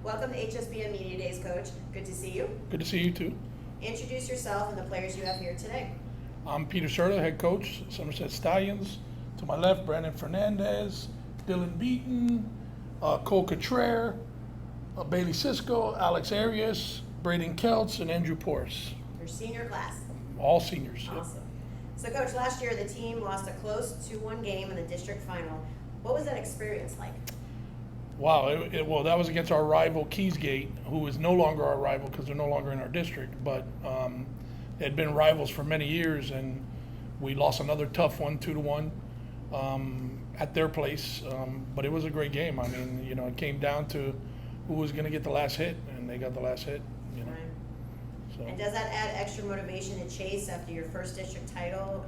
Welcome to HSBN Media Days, Coach. Good to see you. Good to see you too. Introduce yourself and the players you have here today. I'm Peter Serta, head coach, Somerset Stallions. To my left, Brandon Fernandez, Dylan Beaton, Cole Cottrell, Bailey Cisco, Alex Arias, Braden Keltz, and Andrew Porras. Your senior class. All seniors. Yep. Awesome. So, Coach, last year the team lost a close 2-1 game in the district final. What was that experience like? Wow, well, that was against our rival Keysgate, who is no longer our rival because they're no longer in our district, but they had been rivals for many years, and we lost another tough one, 2-1, at their place. But it was a great game. I mean, you know, it came down to who was going to get the last hit, and they got the last hit. You know. Right. So. And does that add extra motivation to chase after your first district title,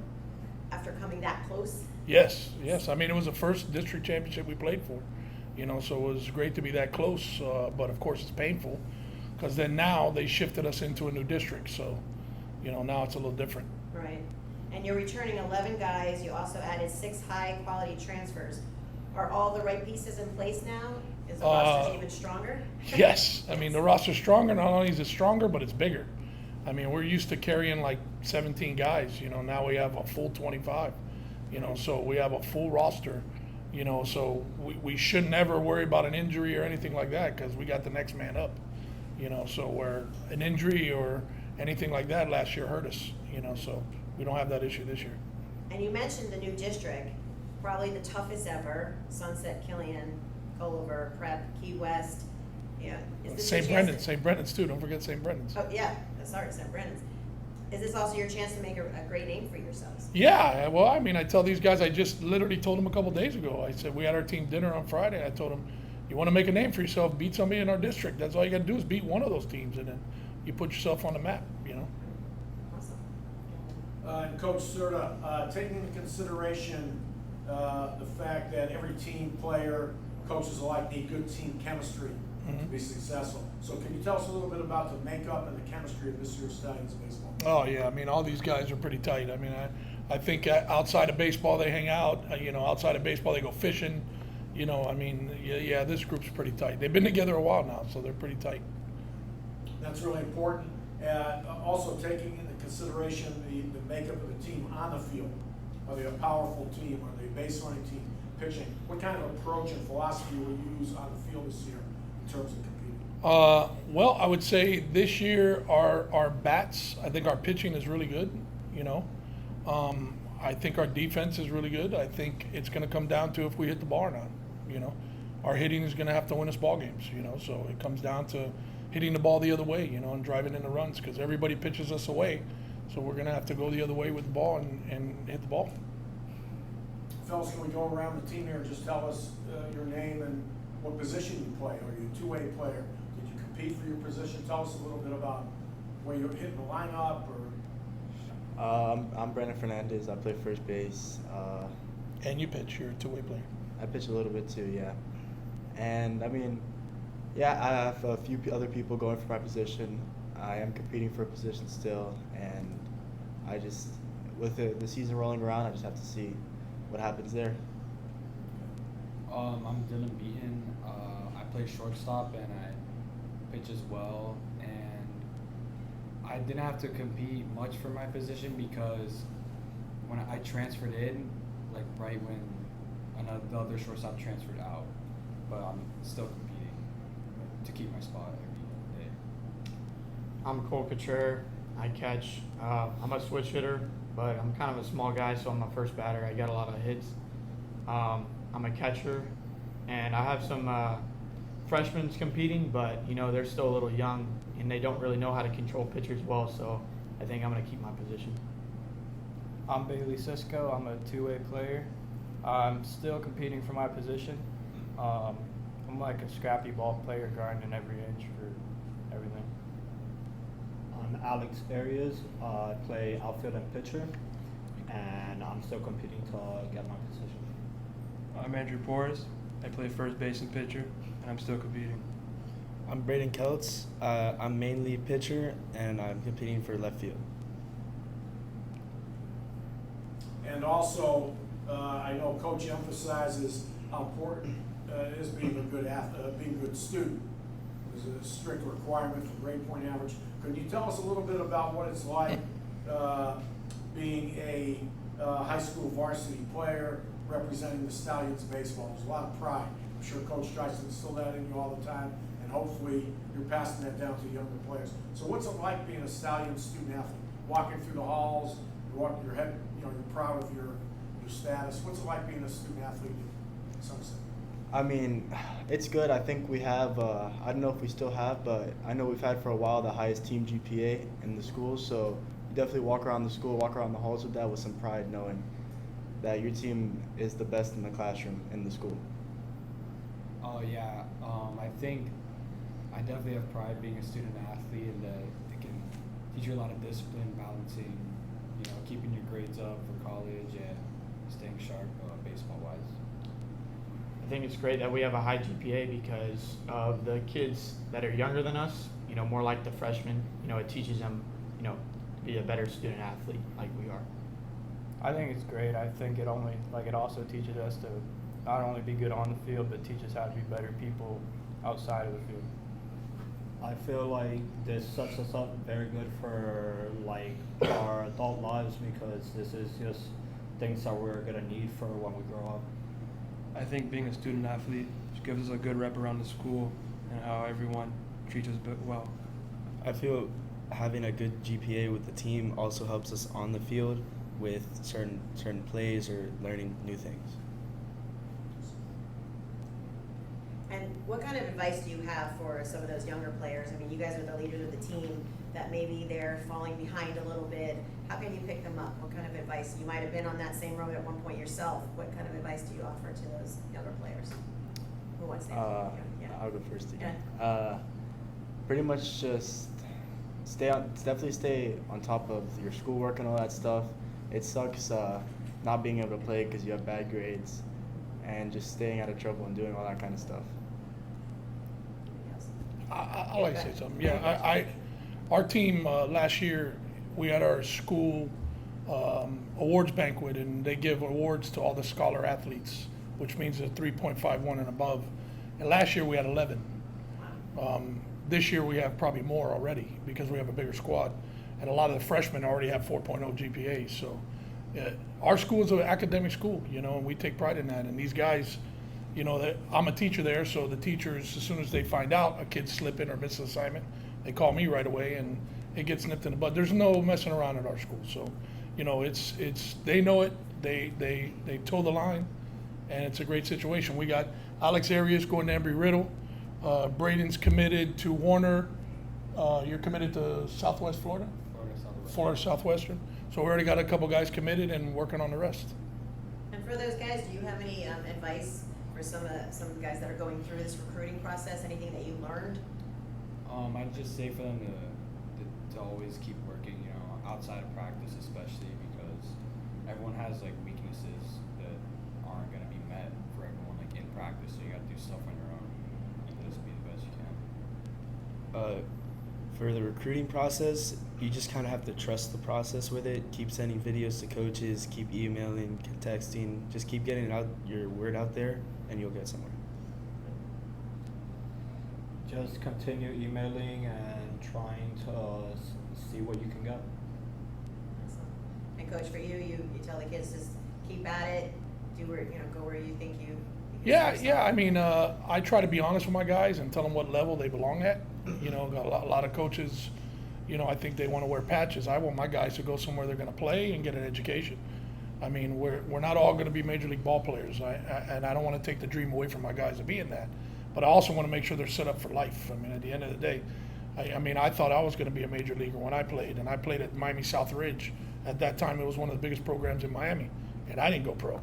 after coming that close? Yes. I mean, it was the first district championship we played for. You know, so it was great to be that close, but of course it's painful because then now they shifted us into a new district. So, you know, now it's a little different. Right. And you're returning 11 guys. You also added 6 high-quality transfers. Are all the right pieces in place now? Is the roster even stronger? Yes. I mean, the roster's stronger. Not only is it stronger, but it's bigger. I mean, we're used to carrying like 17 guys. You know, now we have a full 25. You know, so we have a full roster. You know, so we should never worry about an injury or anything like that because we got the next man up. You know, so where an injury or anything like that last year hurt us. You know, so we don't have that issue this year. And you mentioned the new district, probably the toughest ever. Sunset, Killian, Culver, Prep, Key West. Yeah. St. Brendan's too. Don't forget St. Brendan's. Oh yeah, sorry, St. Brendan's. Is this also your chance to make a great name for yourselves? Yeah, well, I mean, I tell these guys, I just literally told them a couple days ago. I said, we had our team dinner on Friday. I told them, you want to make a name for yourself, beat somebody in our district. That's all you got to do is beat one of those teams, and then you put yourself on the map, you know. Awesome. And Coach Serta, taking into consideration the fact that every team player, coaches alike, need good team chemistry to be successful. So can you tell us a little bit about the makeup and the chemistry of this year's Stallions baseball? Oh, yeah. I mean, all these guys are pretty tight. I mean, I think outside of baseball they hang out. You know, outside of baseball they go fishing. You know, I mean, yeah, this group's pretty tight. They've been together a while now, so they're pretty tight. That's really important. And also taking into consideration the makeup of the team on the field. Are they a powerful team? Are they a base running team? Pitching? What kind of approach and philosophy will you use on the field this year in terms of competing? Well, I would say this year our bats, I think our pitching is really good, you know. I think our defense is really good. I think it's going to come down to if we hit the ball or not, you know. Our hitting is going to have to win us ball games, you know. So it comes down to hitting the ball the other way, you know, and driving in the runs because everybody pitches us away. So we're going to have to go the other way with the ball and hit the ball. Fellas, can we go around the team here and just tell us your name and what position you play? Are you a two-way player? Did you compete for your position? Tell us a little bit about where you're hitting the lineup. I'm Brandon Fernandez. I play first base. And you pitch. You're a two-way player. I pitch a little bit too, yeah. And I mean, yeah, I have a few other people going for my position. I am competing for a position still, and I just, with the season rolling around, I just have to see what happens there. I'm Dylan Beaton. I play shortstop and I pitch as well. And I didn't have to compete much for my position because when I transferred in, like right when the other shortstop transferred out, but I'm still competing to keep my spot every day. I'm Cole Cottrell. I catch. I'm a switch hitter, but I'm kind of a small guy, so I'm a first batter. I got a lot of hits. I'm a catcher, and I have some freshmen competing, but you know they're still a little young, and they don't really know how to control pitchers well. So I think I'm going to keep my position. I'm Bailey Cisco. I'm a two-way player. I'm still competing for my position. I'm like a scrappy ball player, grinding every inch for everything. I'm Alex Arias. I play outfield and pitcher, and I'm still competing to get my position. I'm Andrew Porras. I play first base and pitcher, and I'm still competing. I'm Braden Keltz. I'm mainly pitcher, and I'm competing for left field. And also, I know Coach emphasizes how important it is being a good athlete, being a good student. is a strict requirement for grade point average. Could you tell us a little bit about what it's like being a high school varsity player representing the Stallions baseball? There's a lot of pride. I'm sure Coach tries to instill that in you all the time, and hopefully you're passing that down to younger players. So what's it like being a Stallion student athlete? Walking through the halls, your head, you're proud of your status. What's it like being a student athlete in Somerset? I mean, it's good. I think we have, I don't know if we still have, but I know we've had for a while the highest team GPA in the school. So you definitely walk around the school, walk around the halls with that with some pride, knowing that your team is the best in the classroom in the school. Oh yeah, I think I definitely have pride being a student athlete, and that it can teach you a lot of discipline, balancing, keeping your grades up for college and staying sharp baseball wise. I think it's great that we have a high GPA because of the kids that are younger than us, more like the freshmen. It teaches them, to be a better student athlete like we are. I think it's great. I think it also teaches us to not only be good on the field, but teach us how to be better people outside of the field. I feel like this sets us up very good for our adult lives because this is just things that we're gonna need for when we grow up. I think being a student athlete gives us a good rep around the school and how everyone treats us well. I feel having a good GPA with the team also helps us on the field with certain plays or learning new things. And what kind of advice do you have for some of those younger players? I mean, you guys are the leaders of the team, that maybe they're falling behind a little bit. How can you pick them up? What kind of advice? You might have been on that same road at one point yourself. What kind of advice do you offer to those younger players? Who wants to answer? Yeah. I'll go first again. Yeah. Pretty much just definitely stay on top of your schoolwork and all that stuff. It sucks not being able to play because you have bad grades, and just staying out of trouble and doing all that kind of stuff. I like to say something. Yeah, our team last year, we had our school awards banquet, and they give awards to all the scholar athletes, which means a 3.51 and above. And last year we had 11. This year we have probably more already because we have a bigger squad, and a lot of the freshmen already have 4.0 GPAs. So our school is an academic school, and we take pride in that. And these guys, I'm a teacher there, so the teachers, as soon as they find out a kid's slipping or missing an assignment, they call me right away, and it gets nipped in the bud. There's no messing around at our school, so it's they know it. They toe the line, and it's a great situation. We got Alex Arias going to Embry-Riddle. Braden's committed to Warner. You're committed to Southwest Florida? Florida Southwestern. So we already got a couple guys committed and working on the rest. And for those guys, do you have any advice for some guys that are going through this recruiting process? Anything that you learned? I'd just say for them to always keep working, outside of practice especially, because everyone has weaknesses that aren't going to be met for everyone in practice. So you got to do stuff on your own and just be the best you can. For the recruiting process, you just kind of have to trust the process with it. Keep sending videos to coaches, keep emailing, texting, just keep getting your word out there, and you'll get somewhere. Just continue emailing and trying to see what you can get. And coach, for you tell the kids just keep at it, go where you think you. Yeah. I mean, I try to be honest with my guys and tell them what level they belong at. Got a lot of coaches. I think they want to wear patches. I want my guys to go somewhere they're going to play and get an education. I mean, we're not all going to be major league ball players, and I don't want to take the dream away from my guys of being that. But I also want to make sure they're set up for life. I mean, at the end of the day, I thought I was going to be a major leaguer when I played, and I played at Miami South Ridge. At that time, it was one of the biggest programs in Miami, and I didn't go pro.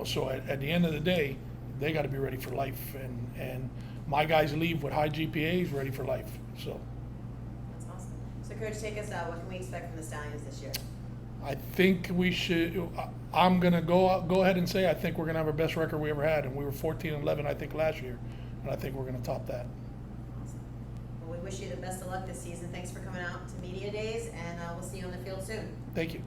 So at the end of the day, they got to be ready for life, and my guys leave with high GPAs ready for life. So. That's awesome. So, Coach, take us out. What can we expect from the Stallions this year? I think we should. I'm gonna go ahead and say I think we're gonna have our best record we ever had, and we were 14-11 I think last year, and I think we're gonna top that. Awesome. Well, we wish you the best of luck this season. Thanks for coming out to Media Days, and we'll see you on the field soon. Thank you.